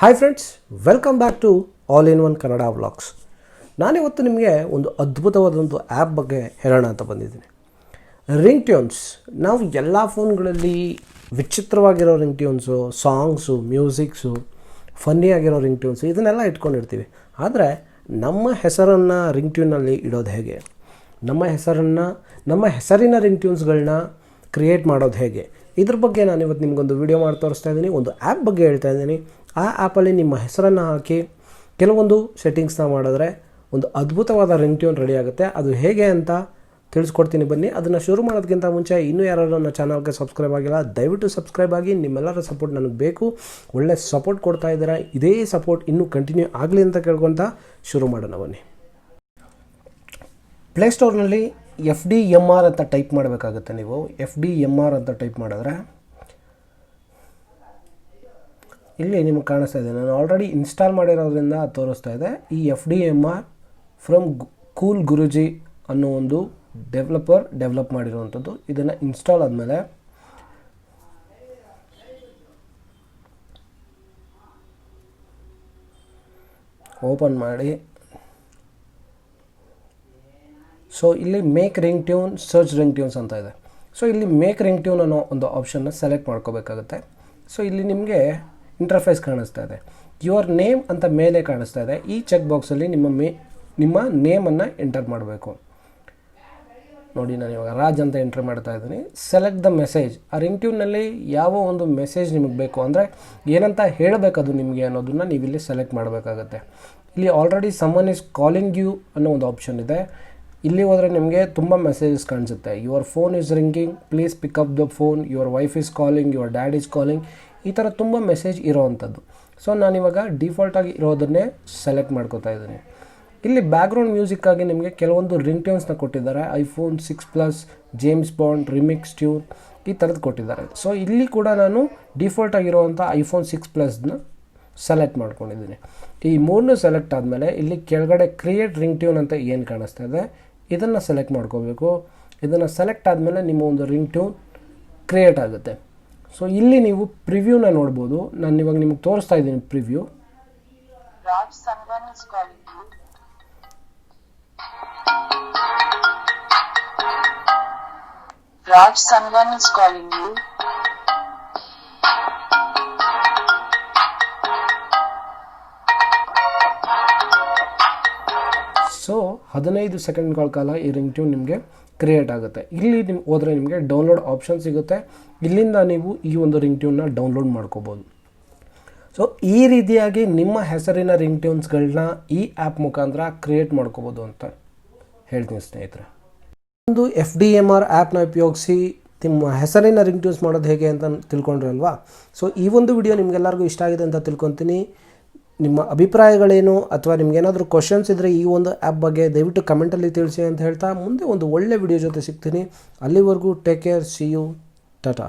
Hi friends, welcome back to all in one Kannada vlogs. ನಾನಿವತ್ತು ನಿಮಗೆ ಒಂದು ಅದ್ಭುತವಾದೊಂದು ಆ್ಯಪ್ ಬಗ್ಗೆ ಹೇಳೋಣ ಅಂತ ಬಂದಿದ್ದೀನಿ. Ring tunes. ನಾವು ಎಲ್ಲ ಫೋನ್ಗಳಲ್ಲಿ ವಿಚಿತ್ರವಾಗಿರೋ ರಿಂಗ್ ಟ್ಯೂನ್ಸು, ಸಾಂಗ್ಸು, ಮ್ಯೂಸಿಕ್ಸು, ಫನ್ನಿಯಾಗಿರೋ ರಿಂಗ್ ಟ್ಯೂನ್ಸು ಇದನ್ನೆಲ್ಲ ಇಟ್ಕೊಂಡಿರ್ತೀವಿ. ಆದರೆ ನಮ್ಮ ಹೆಸರನ್ನು ರಿಂಗ್ ಟ್ಯೂನಲ್ಲಿ ಇಡೋದು ಹೇಗೆ, ನಮ್ಮ ಹೆಸರಿನ ರಿಂಗ್ ಟ್ಯೂನ್ಸ್ಗಳನ್ನ ಕ್ರಿಯೇಟ್ ಮಾಡೋದು ಹೇಗೆ, ಇದ್ರ ಬಗ್ಗೆ ನಾನು ಇವತ್ತು ನಿಮಗೊಂದು ವಿಡಿಯೋ ಮಾಡಿ ತೋರಿಸ್ತಾ ಇದ್ದೀನಿ. ಒಂದು ಆ್ಯಪ್ ಬಗ್ಗೆ ಹೇಳ್ತಾ ಇದ್ದೀನಿ. ಆ ಆ್ಯಪಲ್ಲಿ ನಿಮ್ಮ ಹೆಸರನ್ನು ಹಾಕಿ ಕೆಲವೊಂದು ಸೆಟ್ಟಿಂಗ್ಸ್ನ ಮಾಡಿದ್ರೆ ಒಂದು ಅದ್ಭುತವಾದ ರಿಂಗ್ ಟ್ಯೂನ್ ರೆಡಿ ಆಗುತ್ತೆ. ಅದು ಹೇಗೆ ಅಂತ ತಿಳಿಸ್ಕೊಡ್ತೀನಿ, ಬನ್ನಿ. ಅದನ್ನು ಶುರು ಮಾಡೋದಕ್ಕಿಂತ ಮುಂಚೆ ಇನ್ನೂ ಯಾರು ನನ್ನ ಚಾನಲ್ಗೆ ಸಬ್ಸ್ಕ್ರೈಬ್ ಆಗಿಲ್ಲ, ದಯವಿಟ್ಟು ಸಬ್ಸ್ಕ್ರೈಬ್ ಆಗಿ. ನಿಮ್ಮೆಲ್ಲರ ಸಪೋರ್ಟ್ ನನಗೆ ಬೇಕು. ಒಳ್ಳೆ ಸಪೋರ್ಟ್ ಕೊಡ್ತಾ ಇದ್ದೀರಾ. ಇದೇ ಸಪೋರ್ಟ್ ಇನ್ನೂ ಕಂಟಿನ್ಯೂ ಆಗಲಿ ಅಂತ ಕೇಳ್ಕೊತ ಶುರು ಮಾಡೋಣ, ಬನ್ನಿ. ಪ್ಲೇಸ್ಟೋರ್ನಲ್ಲಿ FDMR ಅಂತ ಟೈಪ್ ಮಾಡಬೇಕಾಗುತ್ತೆ. ನೀವು FDMR ಅಂತ ಟೈಪ್ ಮಾಡಿದ್ರೆ ಇಲ್ಲಿ ನಿಮಗೆ ಕಾಣಿಸ್ತಾ ಇದೆ. ನಾನು ಆಲ್ರೆಡಿ ಇನ್ಸ್ಟಾಲ್ ಮಾಡಿರೋದ್ರಿಂದ ಅದು ತೋರಿಸ್ತಾ ಇದೆ. ಈ FDMR ಫ್ರಮ್ ಕೂಲ್ ಗುರುಜಿ ಅನ್ನೋ ಒಂದು ಡೆವಲಪ್ ಮಾಡಿರುವಂಥದ್ದು. ಇದನ್ನು ಇನ್ಸ್ಟಾಲ್ ಆದಮೇಲೆ ಓಪನ್ ಮಾಡಿ, ಸೊ ಇಲ್ಲಿ make ring tune, search ring tunes ಅಂತ ಇದೆ. ಸೊ ಇಲ್ಲಿ ಮೇಕ್ ರಿಂಗ್ ಟ್ಯೂನ್ ಅನ್ನೋ ಒಂದು ಆಪ್ಷನ್ನ ಸೆಲೆಕ್ಟ್ ಮಾಡ್ಕೋಬೇಕಾಗುತ್ತೆ. ಸೊ ಇಲ್ಲಿ ನಿಮಗೆ ಇಂಟರ್ಫೇಸ್ ಕಾಣಿಸ್ತಾ ಇದೆ. ಯುವರ್ ನೇಮ್ ಅಂತ ಮೇಲೆ ಕಾಣಿಸ್ತಾ ಇದೆ. ಈ ಚೆಕ್ ಬಾಕ್ಸಲ್ಲಿ ನಿಮ್ಮ ನೇಮನ್ನು ಎಂಟರ್ ಮಾಡಬೇಕು. ನೋಡಿ, ನಾನು ಇವಾಗ ರಾಜ್ ಅಂತ ಎಂಟರ್ ಮಾಡ್ತಾ ಇದ್ದೀನಿ. Select the message. ಆ ರಿಂಗ್ ಟ್ಯೂನ್ನಲ್ಲಿ ಯಾವ ಒಂದು ಮೆಸೇಜ್ ನಿಮಗೆ ಬೇಕು, ಅಂದರೆ ಏನಂತ ಹೇಳಬೇಕದು ನಿಮಗೆ ಅನ್ನೋದನ್ನು ನೀವು ಇಲ್ಲಿ ಸೆಲೆಕ್ಟ್ ಮಾಡಬೇಕಾಗತ್ತೆ. ಇಲ್ಲಿ already someone is calling you ಅನ್ನೋ ಒಂದು ಆಪ್ಷನ್ ಇದೆ. ಇಲ್ಲಿ ಹೋದರೆ ನಿಮಗೆ ತುಂಬ ಮೆಸೇಜಸ್ ಕಾಣಿಸುತ್ತೆ. Your phone is ringing, please pick up the phone, your wife is calling, your dad is calling, ಈ ಥರ ತುಂಬ ಮೆಸೇಜ್ ಇರೋವಂಥದ್ದು. ಸೊ ನಾನಿವಾಗ ಡಿಫಾಲ್ಟಾಗಿ ಇರೋದನ್ನೇ ಸೆಲೆಕ್ಟ್ ಮಾಡ್ಕೋತಾ ಇದ್ದೀನಿ. ಇಲ್ಲಿ ಬ್ಯಾಕ್ಗ್ರೌಂಡ್ ಮ್ಯೂಸಿಕ್ಕಾಗಿ ನಿಮಗೆ ಕೆಲವೊಂದು ರಿಂಗ್ ಟ್ಯೂನ್ಸ್ನ ಕೊಟ್ಟಿದ್ದಾರೆ. iPhone 6 James bond, remix tune, ಈ ಥರದ್ದು ಕೊಟ್ಟಿದ್ದಾರೆ. ಸೊ ಇಲ್ಲಿ ಕೂಡ ನಾನು ಡಿಫಾಲ್ಟಾಗಿರುವಂಥ iPhone 6 ಸೆಲೆಕ್ಟ್ ಮಾಡ್ಕೊಂಡಿದ್ದೀನಿ. ಈ ಮೂರನ್ನೂ ಸೆಲೆಕ್ಟ್ ಆದಮೇಲೆ ಇಲ್ಲಿ ಕೆಳಗಡೆ ಕ್ರಿಯೇಟ್ ರಿಂಗ್ ಟ್ಯೂನ್ ಅಂತ ಏನು ಕಾಣಿಸ್ತಾ ಇದೆ, ಇದನ್ನು ಸೆಲೆಕ್ಟ್ ಮಾಡ್ಕೋಬೇಕು. ಇದನ್ನು ಸೆಲೆಕ್ಟ್ ಆದಮೇಲೆ ನಿಮ್ಮ ಒಂದು ರಿಂಗ್ ಟ್ಯೂನ್ ಕ್ರಿಯೇಟ್ ಆಗುತ್ತೆ. ಸೊ ಇಲ್ಲಿ ನೀವು ಪ್ರಿವ್ಯೂನ ನೋಡ್ಬೋದು. ನಾನು ಇವಾಗ ನಿಮಗೆ ತೋರಿಸ್ತಾ ಇದ್ದೀನಿ ಪ್ರಿವ್ಯೂ. ಸೊ 15 ಸೆಕೆಂಡ್ಗಳ ಕಾಲ ಈ ರಿಂಗ್ ಟ್ಯೂನ್ ನಿಮಗೆ ಕ್ರಿಯೇಟ್ ಆಗುತ್ತೆ. ಇಲ್ಲಿ ನಿಮ್ಗೆ ಹೋದರೆ ನಿಮಗೆ ಡೌನ್ಲೋಡ್ ಆಪ್ಷನ್ ಸಿಗುತ್ತೆ. ಇಲ್ಲಿಂದ ನೀವು ಈ ಒಂದು ರಿಂಗ್ ಟ್ಯೂನ್ನ ಡೌನ್ಲೋಡ್ ಮಾಡ್ಕೋಬೋದು. ಸೊ ಈ ರೀತಿಯಾಗಿ ನಿಮ್ಮ ಹೆಸರಿನ ರಿಂಗ್ ಟ್ಯೂನ್ಸ್ಗಳನ್ನ ಈ ಆ್ಯಪ್ ಮುಖಾಂತರ ಕ್ರಿಯೇಟ್ ಮಾಡ್ಕೋಬೋದು ಅಂತ ಹೇಳ್ತೀನಿ ಸ್ನೇಹಿತರೆ. ಒಂದು FDMR ಆ್ಯಪ್ನ ಉಪಯೋಗಿಸಿ ನಿಮ್ಮ ಹೆಸರಿನ ರಿಂಗ್ ಟ್ಯೂನ್ಸ್ ಮಾಡೋದು ಹೇಗೆ ಅಂತ ತಿಳ್ಕೊಂಡ್ರಲ್ವಾ. ಸೊ ಈ ಒಂದು ವಿಡಿಯೋ ನಿಮಗೆಲ್ಲರಿಗೂ ಇಷ್ಟ ಆಗಿದೆ ಅಂತ ತಿಳ್ಕೊತೀನಿ. ನಿಮ್ಮ ಅಭಿಪ್ರಾಯಗಳೇನು ಅಥವಾ ನಿಮ್ಗೇನಾದರೂ ಕ್ವಶನ್ಸ್ ಇದ್ದರೆ ಈ ಒಂದು ಆ್ಯಪ್ ಬಗ್ಗೆ ದಯವಿಟ್ಟು ಕಮೆಂಟಲ್ಲಿ ತಿಳಿಸಿ ಅಂತ ಹೇಳ್ತಾ ಮುಂದೆ ಒಂದು ಒಳ್ಳೆ ವಿಡಿಯೋ ಜೊತೆ ಸಿಗ್ತೀನಿ. ಅಲ್ಲಿವರೆಗೂ take care, see you, Tata.